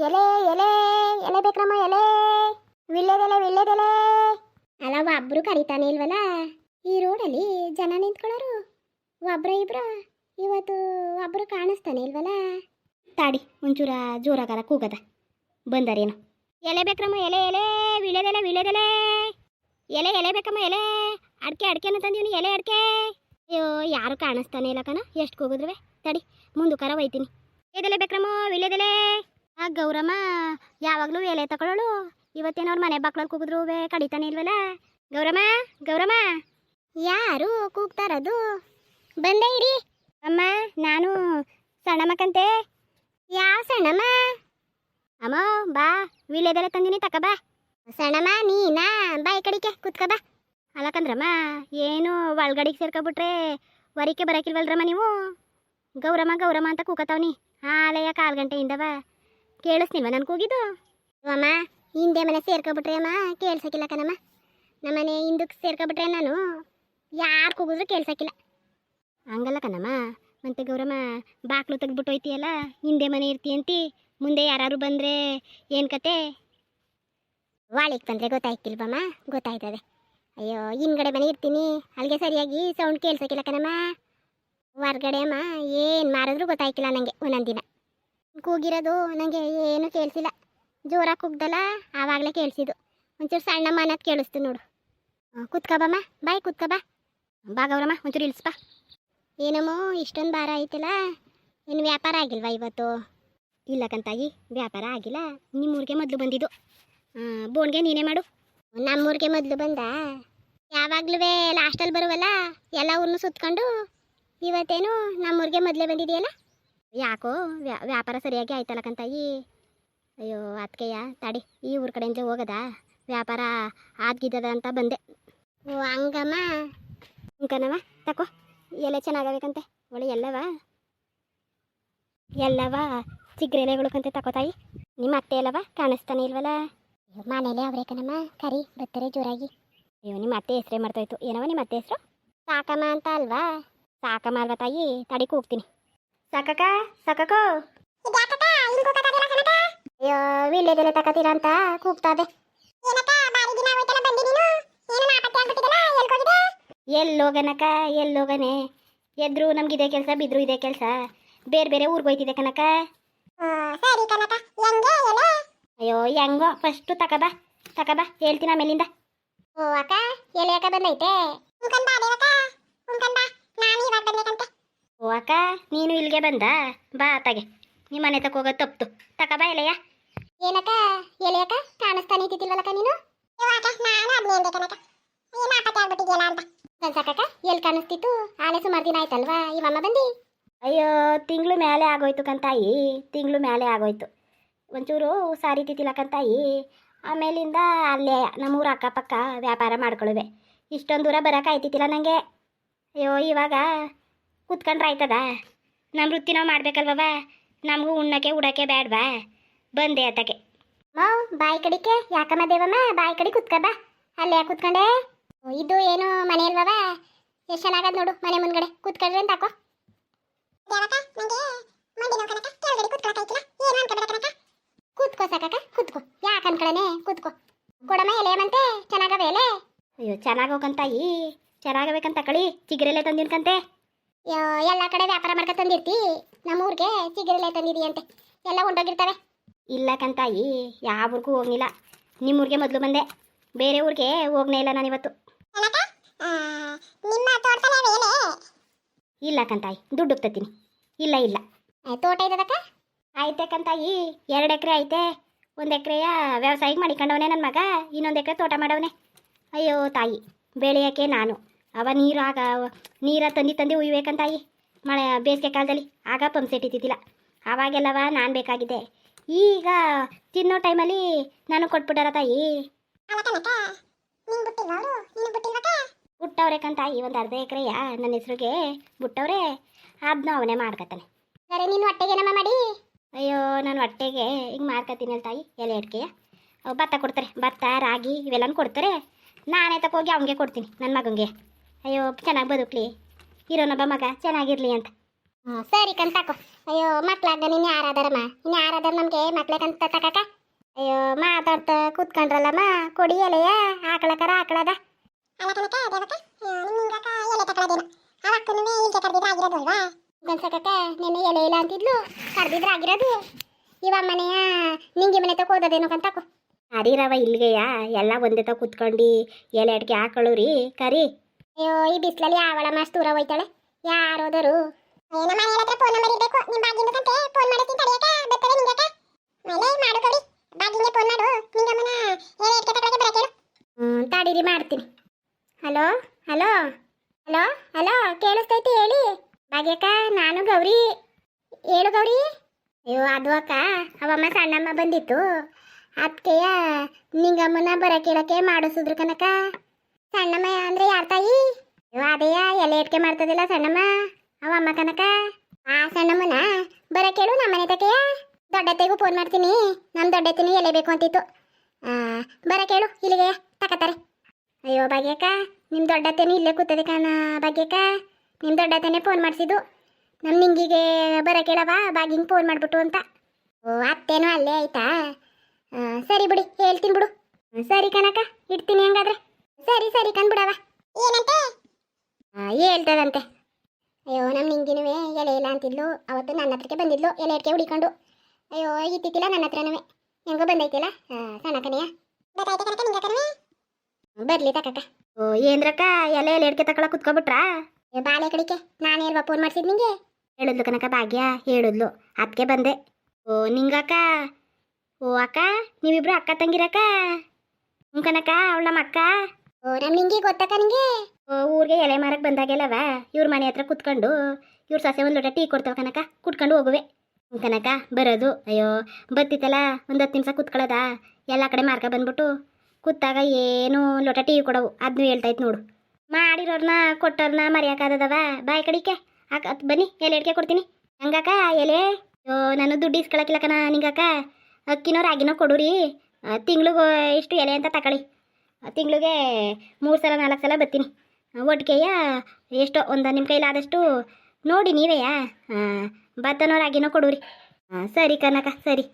ಎಲೆ ಎಲೆ ಎಲೆ ಬೇಕ್ರಮ್ಮ ಎಲೆ ವಿಳ್ಳೆದೆಲೆ ವಿಳ್ಳೆದೆಲೆ. ಅಲ್ಲ ಒಬ್ರು ಕರಿತಾನೆ ಇಲ್ವಲ್ಲ ಈ ರೋಡಲ್ಲಿ ಜನ ನಿಂತ್ಕೊಳ್ಳೋರು. ಒಬ್ರ ಇಬ್ರ ಇವತ್ತು ಒಬ್ರು ಕಾಣಿಸ್ತಾನೆ ಇಲ್ವಲ್ಲ. ತಾಡಿ ಒಂಚೂರ ಜೋರಾಗಾರ ಕೂಗದ ಬಂದರೇನು. ಎಲೆ ಬೇಕ್ರಮ್ಮ ಎಲೆ ಎಲೆ ವಿಳ್ಳೆದೆಲೆ ವಿಳ್ಳೆದೆಲೆ. ಎಲೆ ಎಲೆ ಬೇಕಮ್ಮ ಎಲೆ. ಅಡ್ಕೆ ಅಡ್ಕೆನ ತಂದೀನಿ ಎಲೆ ಅಡ್ಕೆ. ಅಯ್ಯೋ ಯಾರು ಕಾಣಿಸ್ತಾನೆ ಇಲ್ಲ ಕಣ. ಎಷ್ಟು ಕೂಗಿದ್ರುವೆ ತಡಿ ಮುಂದಕ್ಕಾರ ಒಯ್ತೀನಿ. ಎದೆಲೆ ಬೇಕ್ರಮ್ಮ ವಿಳ್ಳೆದೆಲೆ. ಆ ಗೌರಮ್ಮ ಯಾವಾಗಲೂ ಎಲೆ ತಗೊಳ್ಳೋಳು. ಇವತ್ತೇನವ್ರ ಮನೆ ಬಾಕ್ಳಲ್ಲಿ ಕೂಗಿದ್ರು ಕಡಿತಾನೆ ಇಲ್ವಲ್ಲ. ಗೌರಮ್ಮ ಗೌರಮ್ಮ. ಯಾರು ಕೂಗ್ತಾರದು? ಬಂದೇ ಇರಿ ಅಮ್ಮ. ನಾನು ಸಣ್ಣಮ್ಮಕ್ಕಂತೆ. ಯಾವ ಸಣ್ಣಮ್ಮ? ಅಮ್ಮ ಬಾ ವಿಳ್ಳೆದೆಲೆ ತಂದಿನಿ ತಕ ಬಾ. ಸಣ್ಣಮ್ಮ ನೀನಾ? ಬಾ ಈ ಕಡಿಕೆ ಕುತ್ಕ ಬಾ. ಅಲ್ಲಕಂದ್ರಮ್ಮ ಏನು ಒಳಗಡೆಗೆ ಸೇರ್ಕೊಬಿಟ್ರೆ ವರಿಕೆ ಬರಕಿಲ್ವಲ್ರಮ್ಮ ನೀವು? ಗೌರಮ್ಮ ಗೌರಮ್ಮ ಅಂತ ಕೂಕತಾವ್ನಿ ಹಾಲೆಯ 1/4 ಗಂಟೆಯಿಂದವ. ಕೇಳಿಸ್ನಿಲ್ವ ನಾನು ಕೂಗಿದ್ದು? ಅಮ್ಮ ಹಿಂದೆ ಮನೆ ಸೇರ್ಕೊಬಿಟ್ರೆ ಅಮ್ಮ ಕೇಳ್ಸಕ್ಕಿಲ್ಲ ಕಣಮ್ಮ. ನಮ್ಮನೆ ಹಿಂದಕ್ಕೆ ಸೇರ್ಕೊಬಿಟ್ರೆ ನಾನು ಯಾರು ಕೂಗಿದ್ರು ಕೇಳ್ಸಕ್ಕಿಲ್ಲ. ಹಂಗಲ್ಲ ಕಣಮ್ಮ. ಮತ್ತೆ ಗೌರಮ್ಮ ಬಾಕ್ಲು ತೆಗ್ದ್ಬಿಟ್ಟು ಹೋಯ್ತಿಯಲ್ಲ, ಹಿಂದೆ ಮನೆ ಇರ್ತೀಯಂತಿ. ಮುಂದೆ ಯಾರು ಬಂದರೆ ಏನು ಕತೆ? ವಾಳಿಗೆ ಬಂದರೆ ಗೊತ್ತಾಯ್ತಿಲ್ವಮ್ಮ? ಗೊತ್ತಾಯ್ತದೆ. ಅಯ್ಯೋ ಹಿಂದ್ಗಡೆ ಮನೆ ಇರ್ತೀನಿ, ಅಲ್ಲಿಗೆ ಸರಿಯಾಗಿ ಸೌಂಡ್ ಕೇಳ್ಸಕ್ಕಿಲ್ಲ ಕಣಮ್ಮ. ಹೊರ್ಗಡೆ ಅಮ್ಮ ಏನು ಮಾಡಿದ್ರು ಗೊತ್ತಾಯ್ಕಿಲ್ಲ ನನಗೆ. ಒಂದೊಂದು ದಿನ ಕೂಗಿರೋದು ನನಗೆ ಏನು ಕೇಳಿಸಿಲ್ಲ. ಜೋರಾಗಿ ಕೂಗ್ದಲ್ಲ ಆವಾಗಲೇ ಕೇಳಿಸಿದ್ದು. ಒಂಚೂರು ಸಣ್ಣಮ್ಮ ಅನ್ನೋದು ಕೇಳಿಸ್ತು ನೋಡು. ಕುತ್ಕಬಮ್ಮ ಬಾಯ್ ಕುತ್ಕ ಬಾ. ಬಾ ಗೌರಮ್ಮ ಒಂಚೂರು ಇಳಿಸ್ಬಾ. ಏನಮ್ಮೋ ಇಷ್ಟೊಂದು ಭಾರ ಐತಲ್ಲ, ಏನು ವ್ಯಾಪಾರ ಆಗಿಲ್ವಾ ಇವತ್ತು? ಇಲ್ಲ ಕಂತಾಯಿ ವ್ಯಾಪಾರ ಆಗಿಲ್ಲ. ನಿಮ್ಮೂರಿಗೆ ಮೊದಲು ಬಂದಿದ್ದು. ಬೋನ್ಗೆ ನೀನೇ ಮಾಡು. ನಮ್ಮೂರಿಗೆ ಮೊದಲು ಬಂದ? ಯಾವಾಗ್ಲೂ ಲಾಸ್ಟಲ್ಲಿ ಬರುವಲ್ಲ ಎಲ್ಲ ಊರನ್ನು ಸುತ್ಕೊಂಡು. ಇವತ್ತೇನು ನಮ್ಮೂರಿಗೆ ಮೊದಲೇ ಬಂದಿದೆಯಲ್ಲ? ಯಾಕೋ ವ್ಯಾಪಾರ ಸರಿಯಾಗಿ ಆಯ್ತಲ್ಲ ಕಂತಾಯಿ. ಅಯ್ಯೋ ಅದಕ್ಕೆಯ ತಡಿ ಈ ಊರ ಕಡೆಯಿಂದ ಹೋಗದ ವ್ಯಾಪಾರ ಆದ್ಗಿದ್ದದ ಅಂತ ಬಂದೆ. ಓ ಹಂಗಮ್ಮ. ಇಂಕನವ ತಕೋ ಎಲೆ ಚೆನ್ನಾಗಬೇಕಂತೆ. ಒಳ್ಳೆ ಎಲ್ಲವ ಚಿಗ್ರೆ ಎಲೆಗಳು ತಕೋತಾಯಿ. ನಿಮ್ಮ ಅತ್ತೆ ಎಲ್ಲವ ಕಾಣಿಸ್ತಾನೆ ಇಲ್ವಲ್ಲ? ಮನೇಲೆ ಅವ್ರೆ ಕಣಮ್ಮ. ಕರಿ ಬರ್ತಾರೆ ಜೋರಾಗಿ. ಅಯ್ಯೋ ನಿಮ್ಮ ಅತ್ತೆ ಹೆಸರೇ ಮರ್ತೋಯ್ತು. ಏನವ ನಿಮ್ಮ ಅತ್ತೆ ಹೆಸರು? ಸಾಕಮ್ಮ ಅಂತ ಅಲ್ವಾ? ಸಾಕಮ್ಮ ಅಲ್ವಾ ತಾಯಿ? ತಡಿ ಕೂಗ್ತೀನಿ. ಸಾಕಕ್ಕ ಸಾಕಕ್ಕೋ. ಅಯ್ಯೋ ವಿಳ್ಳೆದೆಲೆ ತಕತೀರಾ ಅಂತ ಕೂಗ್ತಾದೆ. ಎಲ್ಲೋಗನಕ ಎಲ್ಲೋಗನೆ. ಎದ್ರು ನಮ್ಗಿದೇ ಕೆಲಸ, ಬಿದ್ರು ಇದೇ ಕೆಲಸ. ಬೇರೆ ಬೇರೆ ಊರಿಗೆ ಹೋಯ್ತಿದೆ ಕನಕ. ಅಯ್ಯೋ ಹೆಂಗೋ ಫಸ್ಟು ತಕಬಾ ಹೇಳ್ತೀನಿ ಆಮೇಲಿಂದ. ಓ ಅಕ್ಕ ಎಲೆ ಅಕ್ಕ ಬಂದೈತೆ. ಓ ಅಕ್ಕ ನೀನು ಇಲ್ಲಿಗೆ ಬಂದ? ಬಾ ತಗೆ ನಿಮ್ಮ ಮನೆ ತಕ ಹೋಗೋದು ತಪ್ಪು. ತಕಬಾ ಎಲೆಯ. ಏನಕ್ಕ ಎಲೆ ಅಕ್ಕ ಕಾಣಿಸ್ತಾನೆ ಇದ್ದಿಲ್ವಲ್ಲಕ್ಕ ನೀನು? ಸಾಕಕ್ಕ ಎಲ್ಲಿ ಕಾಣಿಸ್ತಿತ್ತು? ಆಲೆ ಸುಮಾರು ದಿನ ಆಯ್ತಲ್ವಾ ಇವಮ್ಮ ಬಂದು? ಅಯ್ಯೋ ತಿಂಗಳು ಮೇಲೆ ಆಗೋಯ್ತು ಕಂತಾಯಿ, ತಿಂಗಳು ಮೇಲೆ ಆಗೋಯ್ತು. ಒಂಚೂರು ಸಾರಿತಿತ್ತಿಲ್ಲ ಕಂತಾಯಿ. ಆಮೇಲಿಂದ ಅಲ್ಲೇ ನಮ್ಮೂರ ಅಕ್ಕಪಕ್ಕ ವ್ಯಾಪಾರ ಮಾಡ್ಕೊಳ್ಳುವೆ. ಇಷ್ಟೊಂದು ದೂರ ಬರೋಕೆ ಆಯ್ತಿತ್ತಿಲ್ಲ ನನಗೆ. ಅಯ್ಯೋ ಇವಾಗ ಕುತ್ಕೊಂಡ್ರೆ ಆಯ್ತದ? ನಮ್ಮ ವೃತ್ತಿ ನಾವು ಮಾಡ್ಬೇಕಲ್ವವ? ನಮಗೂ ಉಣ್ಣಕ್ಕೆ ಉಡಕ್ಕೆ ಬೇಡವಾ? ಬಂದೆ ಅತ್ತಕ್ಕೆ. ಮಾವ್ ಬಾಯಿ ಕಡಿಕೆ ಯಾಕಮ್ಮ ದೇವಮ್ಮ ಬಾಯಿ ಕಡಿ ಕುತ್ಕ ಬಾ. ಅಲ್ಲೇ ಕುತ್ಕೊಂಡೆ. ಇದು ಏನು ಮನೆ ಅಲ್ವವ? ಎಷ್ಟು ಚೆನ್ನಾಗದ ನೋಡು ಮನೆ ಮುಂದ್ಗಡೆ ಕುತ್ಕೊಂಡ್ರೆ ಅಂತ ಹಾಕೋ. ಕೂತ್ಕೋ ಸಾಕಕ್ಕ ಕೂತ್ಕೋ. ಯಾಕೆ ಅನ್ಕಳನೆ ಕೂತ್ಕೋ. ಕೊಡಮ್ಮ ಎಲೆ ಮಂತೆ ಚೆನ್ನಾಗವೆ ಎಲೆ. ಅಯ್ಯೋ ಚೆನ್ನಾಗೋಕಂತಾಯಿ ಚೆನ್ನಾಗಬೇಕಂತ ಕಳಿ. ಚಿಗುರೆಲೆ ತಂದಿನ್ಕಂತೆ. ಎಲ್ಲ ಕಡೆ ವ್ಯಾಪಾರ ಮಾಡ್ಕೊ ತಂದಿರ್ತಿ, ನಮ್ಮೂರಿಗೆ ಚಿಗುರೆಲೆ ತಂದಿದೀಯಂತೆ. ಎಲ್ಲ ಹೊಂಟೋಗಿರ್ತವೆ. ಇಲ್ಲ ಕಂತಾಯಿ ಯಾವ ಊರಿಗೂ ಹೋಗ್ನಿಲ್ಲ. ನಿಮ್ಮೂರಿಗೆ ಮೊದಲು ಬಂದೆ, ಬೇರೆ ಊರಿಗೆ ಹೋಗ್ನೇ ಇಲ್ಲ ನಾನಿವತ್ತು. ಇಲ್ಲ ಕಂತಾಯಿ ದುಡ್ಡು ಹೋಗ್ತೀನಿ. ಇಲ್ಲ ಇಲ್ಲ ತೋಟ ಇದ್ದದಕ್ಕ ಆಯ್ತೆ ಕಂತಾಯಿ. 2 ಎಕರೆ ಐತೆ. 1 ಎಕರೆಯ ವ್ಯವಸಾಯಕ್ಕೆ ಮಾಡಿಕೊಂಡವನೇ ನನ್ನ ಮಗ, ಇನ್ನೊಂದು ಎಕರೆ ತೋಟ ಮಾಡವನೇ. ಅಯ್ಯೋ ತಾಯಿ ಬೆಳೆಯೋಕ್ಕೆ ನಾನು ಅವ ನೀರ ತಂದು ಉಯ್ಬೇಕಂತಾಯಿ. ಮಳೆ ಬೇಸಿಗೆ ಕಾಲದಲ್ಲಿ ಆಗ ಪಂಪ್ ಸೆಟ್ ಇದ್ದಿದ್ದಿಲ್ಲ. ಆವಾಗೆಲ್ಲವ ನಾನು ಬೇಕಾಗಿದ್ದೆ. ಈಗ ತಿನ್ನೋ ಟೈಮಲ್ಲಿ ನಾನು ಕೊಟ್ಬಿಟ್ಟಾರ ತಾಯಿ. ಬಿಟ್ಟವ್ರೆ ಕಂತಾಯಿ 1/2 ಎಕರೆಯ ನನ್ನ ಹೆಸ್ರಿಗೆ ಬಿಟ್ಟವ್ರೆ. ಅದನ್ನ ಅವನೇ ಮಾಡ್ಕತಾನೆ. ಸರಿ ನೀನು ಹೊಟ್ಟೆಗೆ ನಮ್ಮ ಮಾಡಿ. ಅಯ್ಯೋ ನಾನು ಹೊಟ್ಟೆಗೆ ಹಿಂಗೆ ಮಾಡ್ಕತೀನಿ ಅಲ್ಲ ತಾಯಿ. ಎಲೆ ಅಡಿಕೆಯ ಭತ್ತ ಕೊಡ್ತಾರೆ, ಭತ್ತ ರಾಗಿ ಇವೆಲ್ಲನೂ ಕೊಡ್ತಾರೆ. ನಾನೇ ತಕೋಗಿ ಅವನಿಗೆ ಕೊಡ್ತೀನಿ ನನ್ನ ಮಗನಿಗೆ. ಅಯ್ಯೋ ಚೆನ್ನಾಗಿ ಬದುಕಲಿ, ಇರೋನೊಬ್ಬ ಮಗ ಚೆನ್ನಾಗಿರ್ಲಿ ಅಂತ. ಸರಿ ಕಂತಾಕೋ. ಅಯ್ಯೋ ಮಕ್ಳಾಗ ನೀನು ಯಾರಾದಾರಮ್ಮ ಇನ್ನು ಯಾರಾದಾರ ನಮಗೆ ಮಕ್ಳಕ್ಕಂತ ತಕಕ ಅಯ್ಯೋ ಮಾತಾಡ್ತಾ ಕೂತ್ಕೊಂಡ್ರಲ್ಲಮ್ಮ ಕೊಡಿ ಎಲೆಯ ಆಕಳಕರ ಆಕಳದ ಗನ್ಸಕಕ್ಕ ನೆನ್ನೆ ಎಲೆ ಇಲ್ಲ ಅಂತಿದ್ಲು ಕರ್ದಿದ್ರೆ ಆಗಿರೋದು ಇವಮ್ಮನೆಯ ನಿಂಗೆ ಮನೆ ತಕ ಓದೋದೇನು ಕಂತಕೋ ಅರಿರವ ಇಲ್ಲಿಗೆಯ ಎಲ್ಲ ಒಂದೇ ತ ಕೂತ್ಕೊಂಡು ಎಲೆ ಅಡಿಕೆ ಹಾಕೊಳ್ಳುರಿ ಕರಿ ಅಯ್ಯೋ ಈ ಬಿಸಿಲಲ್ಲಿ ಯಾವಳ ಮಾಸ್ ದೂರ ಹೋಯ್ತಾಳೆ ಯಾರೋದರು ತಡೀರಿ ಮಾಡ್ತೀನಿ ಹಲೋ ಹಲೋ ಹಲೋ ಹಲೋ ಕೇಳಿಸ್ತೈತಿ ಹೇಳಿ ಭಾಗ್ಯಕ್ಕ ನಾನು ಗೌರಿ ಹೇಳು ಗೌರಿ ಅಯ್ಯೋ ಅದು ಅಕ್ಕ ಅವಮ್ಮ ಸಣ್ಣಮ್ಮ ಬಂದಿತ್ತು ಅದಕ್ಕೆಯ ನಿಂಗಮ್ಮನ ಬರ ಕೇಳಕ್ಕೆ ಮಾಡಿಸಿದ್ರು ಕನಕ ಸಣ್ಣಮ್ಮ ಅಂದ್ರೆ ಯಾರ ತಾಯಿ ಅಯ್ಯೋ ಅದೇಯ ಎಲೆ ಇಟ್ಕೆ ಮಾಡ್ತದಿಲ್ಲ ಸಣ್ಣಮ್ಮ ಅವಮ್ಮ ಕನಕ ಆ ಸಣ್ಣಮ್ಮನ ಬರ ಕೇಳು ನಮ್ಮನೆ ತಕೆಯ ದೊಡ್ಡತೆಗೂ ಫೋನ್ ಮಾಡ್ತೀನಿ ನಮ್ಮ ದೊಡ್ಡತಿನಿ ಎಲೆ ಬೇಕು ಅಂತಿತ್ತು ಬರ ಕೇಳು ಇಲ್ಲಿಗೆ ತಕತಾರೆ ಅಯ್ಯೋ ಭಾಗ್ಯಕ್ಕ ನಿಮ್ಮ ದೊಡ್ಡತೆನು ಇಲ್ಲೇ ಕೂತದೆ ಕಾಣ ಭಾಗ್ಯಕ್ಕ ನಿಮ್ಮ ದೊಡ್ಡತೆನೇ ಫೋನ್ ಮಾಡಿಸಿದ್ದು ನಮ್ಮ ನಿಂಗಿಗೆ ಬರ ಕೇಳವ ಬಾಗಿಂಗೆ ಫೋನ್ ಮಾಡಿಬಿಟ್ಟು ಅಂತ ಓ ಅತ್ತೇನೋ ಅಲ್ಲೇ ಆಯ್ತಾ ಸರಿ ಬಿಡಿ ಹೇಳ್ತೀನಿ ಬಿಡು ಸರಿ ಕನಕ ಇಡ್ತೀನಿ ಹಂಗಾದ್ರೆ ಸರಿ ಸರಿ ಕಂದ್ಬಿಡವ ಏನಂತೆ ಹೇಳ್ತದಂತೆ ಅಯ್ಯೋ ನಮ್ಮ ನಿಂಗಿನವೇ ಎಲೆ ಇಲ್ಲ ಅಂತಿದ್ಲು ಅವತ್ತು ನನ್ನ ಹತ್ರಕ್ಕೆ ಬಂದಿದ್ಲು ಎಲೆ ಇಟ್ಕೆ ಹುಡಿಕೊಂಡು ಅಯ್ಯೋ ಇತ್ತಿತ್ತಿಲ್ಲ ನನ್ನ ಹತ್ರನವೇ ಹೆಂಗೋ ಬಂದೈತಿಲ್ಲ ಸಣ್ಣಕನೆಯ ಬರ್ಲಿ ತಕಕ್ಕ ಓ ಏನ್ರಕ್ಕ ಎಲೆ ಎಲೆ ಇಟ್ಕೆ ತಕೊಳಕ್ ಕುತ್ಕೊಬಿಟ್ರಾ ಬಾಳೆ ಕಡಿಕೆ ನಾನು ಹೇಳ್ವಾ ಫೋನ್ ಮಾಡ್ಸಿದ್ ನಿಂಗೆ ಹೇಳಿದ್ಲು ಕನಕ ಭಾಗ್ಯ ಹೇಳಿದ್ಲು ಅದಕ್ಕೆ ಬಂದೆ ಓ ನಿಂಗಕ್ಕ ಓ ಅಕ್ಕ ನೀವಿಬ್ರು ಅಕ್ಕ ತಂಗಿರಕ್ಕ ಹ್ಞೂ ಕನಕ ಅವಳ ನಮ್ಮ ಅಕ್ಕ ಓ ನಮ್ಮ ನಿಂಗೆ ಗೊತ್ತಕ್ಕ ನಿಂಗೆ ಓ ಊರಿಗೆ ಎಲೆ ಮಾರಕ್ಕೆ ಬಂದಾಗೆಲ್ಲವ ಇವ್ರ ಮನೆ ಹತ್ರ ಕುತ್ಕೊಂಡು ಇವ್ರ ಸೊಸೆ ಒಂದು ಲೋಟ ಟೀ ಕೊಡ್ತಾವ ಕನಕ ಕುಟ್ಕೊಂಡು ಹೋಗುವೆ ಹ್ಞೂ ಕನಕ ಬರೋದು ಅಯ್ಯೋ ಬತ್ತಿತ್ತಲ್ಲ ಒಂದು 10 ನಿಮಿಷ ಕುತ್ಕೊಳ್ಳೋದ ಎಲ್ಲ ಕಡೆ ಮಾರ್ಕ ಬಂದ್ಬಿಟ್ಟು ಕೂತಾಗ ಏನು ಲೋಟ ಟೀ ಕೊಡವು ಅದನ್ನು ಹೇಳ್ತಾಯ್ತು ನೋಡು ಮಾಡಿರೋರ್ನ ಕೊಟ್ಟೋರ್ನ ಮರ್ಯಾಕಾದದವ ಬಾಯ್ ಕಡಿಕೆ ಬನ್ನಿ ಎಲೆ ಇಡ್ಕೆ ಕೊಡ್ತೀನಿ ಹಂಗಾಕ ಎಲೆ ಅಯ್ಯೋ ನಾನು ದುಡ್ಡು ಇಸ್ಕೊಳಕಿಲ್ಲ ಕಣ ನಿಂಗಕ್ಕ ಅಕ್ಕಿನೋ ರಾಗಿನೋ ಕೊಡುರಿ ತಿಂಗ್ಳಿಗೆ ಇಷ್ಟು ಎಲೆ ಅಂತ ತಗೊಳ್ಳಿ ತಿಂಗಳಿಗೆ 3 ಸಲ 4 ಸಲ ಬರ್ತೀನಿ ಒಟ್ಟಿಗೆಯ ಎಷ್ಟೋ ಒಂದು ನಿಮ್ಮ ಕೈಲಾದಷ್ಟು ನೋಡಿ ನೀವೆಯಾ ಭತ್ತನೋ ರಾಗಿನೋ ಕೊಡುರಿ ಸರಿ ಕನಕ ಸರಿ